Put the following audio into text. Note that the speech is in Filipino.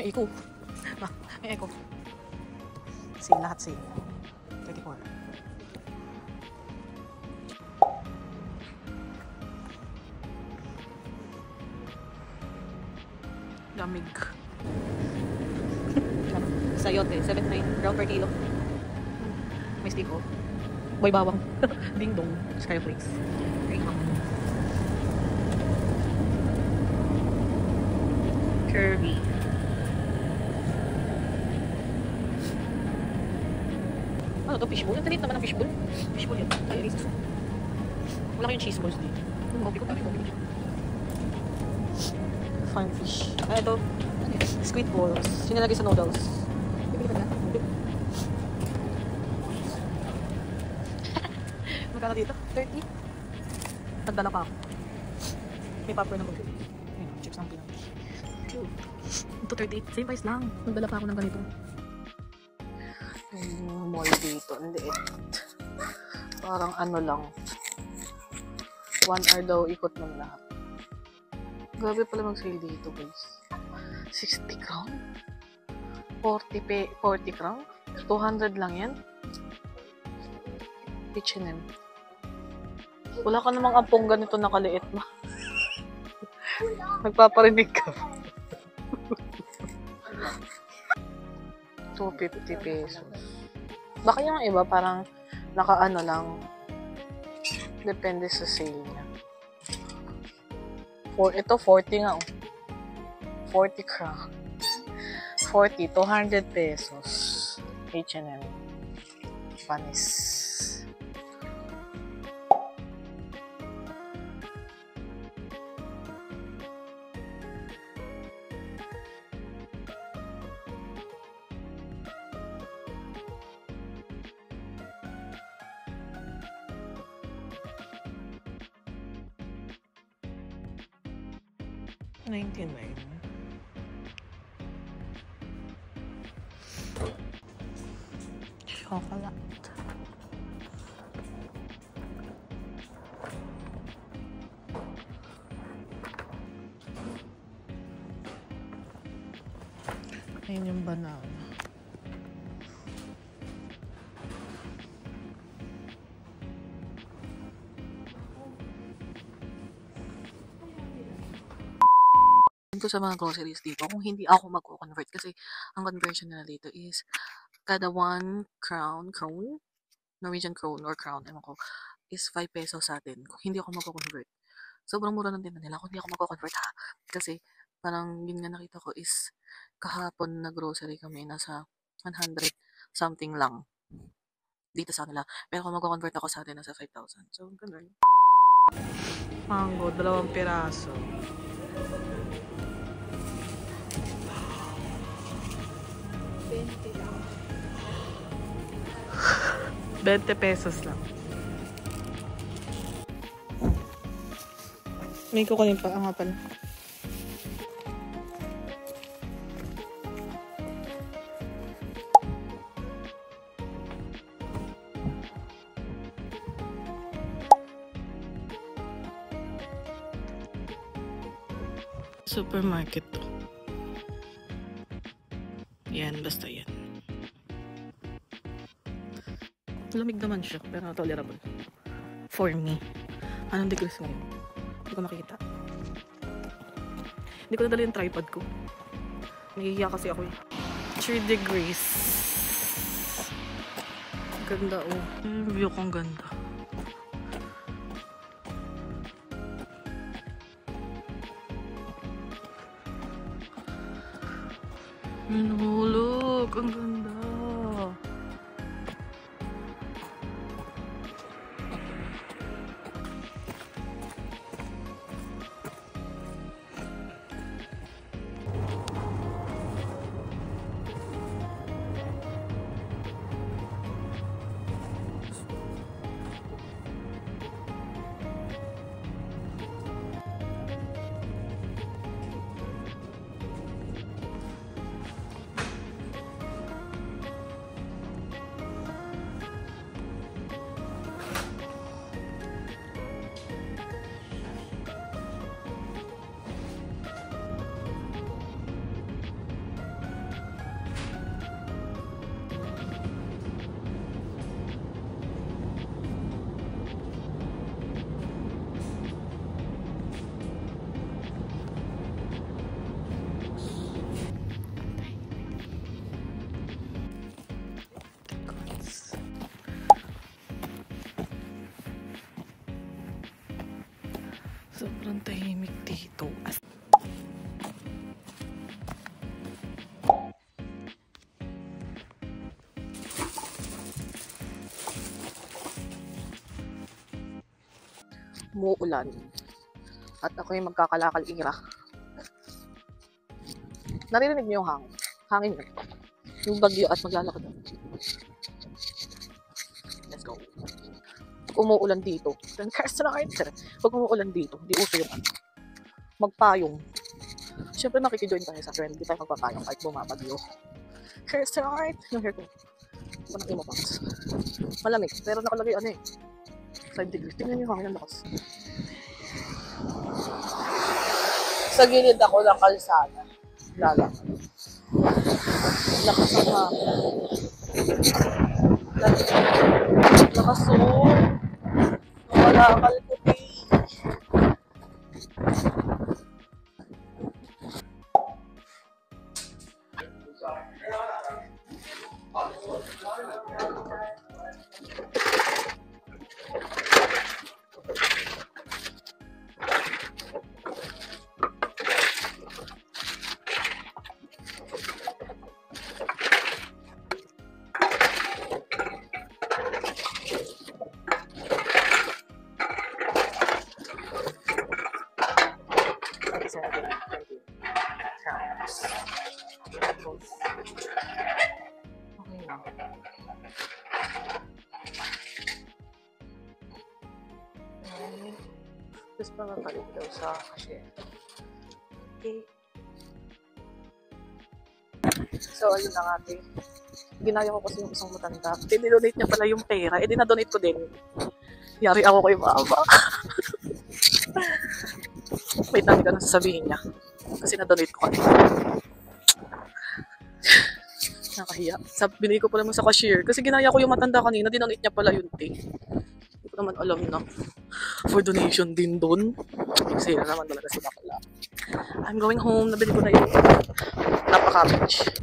May eco. May eco. Sale, lahat sale. 34. Lamig. Sayote, 79 ground per kilo. May stick oh. Boy bawang. Ding dong. Skyflakes. Kirby. Ano to? Fishbowl? Ang talit naman ng fishbowl. Fishbowl yun. Ay, Jesus. Wala kayong cheese balls dito. Kopi ko. Fine fish. Ay, ito. Squid balls. Sinalagay sa noodles. Magkano dito? 30? Nagdala pa ako. May popcorn na mag-drink. Ayun, chips ang pinang. Cute. Ito 38. Same price lang. Nagdala pa ako ng ganito. Yung mall dito. Ang liit. Parang ano lang. 1 hour daw ikot ng lahat. Grabe pala mag-sale dito guys. 60 crown? 40 crown? 200 lang yan? H&M. Wala ka namang ampong ganito nakaliit na. Nagpaparinig ka. 250 pesos. Baka yung iba parang nakaano lang. Depende sa sale niya. Ito 40 nga oh. 40 crown. 40, 200 pesos. H&M. Panis. $99. Chocolate. Ayun yung banana. Ko sa mga groceries dito kung hindi ako magko-convert kasi ang conversion nila dito is kada 1 crown, Norwegian crown or crown, ewan ko, is 5 pesos sa atin kung hindi ako magko-convert. Sobrang mura ng tinda nila kung hindi ako magko-convert ha. Kasi parang yun nga nakita ko is kahapon na grocery kami nasa 100 something lang dito sa nila. Pero kung magko-convert ako sa atin nasa 5,000. So, ganun. Mango, 2 piraso. 20 pesos lang. May kukunin pa ang pala. Supermarket to. Yan, basta yan. Lamig naman siya, pero tolerable. For me. Anong degrees ngayon? Hindi ko makikita. Hindi ko nadala yung tripod ko. Nahihiya kasi ako eh. 3 degrees. Ganda oh. Yung view kong ganda. Look, ang ganda. Umuulan. At ako yung magkakalakal-ira. Naririnig niyo yung hangin. Hangin yun. Yung bagyo at maglalakad. Let's go. Pag umuulan dito, pag umuulan dito, di uso yung magpayong. Siyempre makikijoin tayo sa trend. Di tayo magpapayong kahit bumabagyo. Curse right. Yung hair ko. Ito na imabangs. Malamig. Pero nakalagay 5 degrees. Tingnan niyo yung hangin ang lakas. Sa gilid ako ng kalsada. Lalakad. Lakas ang hangin. Lakas o. Nakalakal ko okay na. Tapos pangapalik daw sa cashier. Okay. So, ayun na nga, ate. Ginaya ko kasi yung isang matanda. Dinonate niya pala yung pera. Dinadonate ko din. Yari ako kay mama. Wait, natin ka na sasabihin niya. Kasi na-donate ko kanina. Nakahiya. Binigay ko pala mo sa cashier. Kasi ginaya ko yung matanda kanina. Dinonate niya pala yun, te. Hindi ko naman alam na. For donation din dun. Kasi na naman talaga sila pala. I'm going home. Nabili ko na yung napaka-cabbage.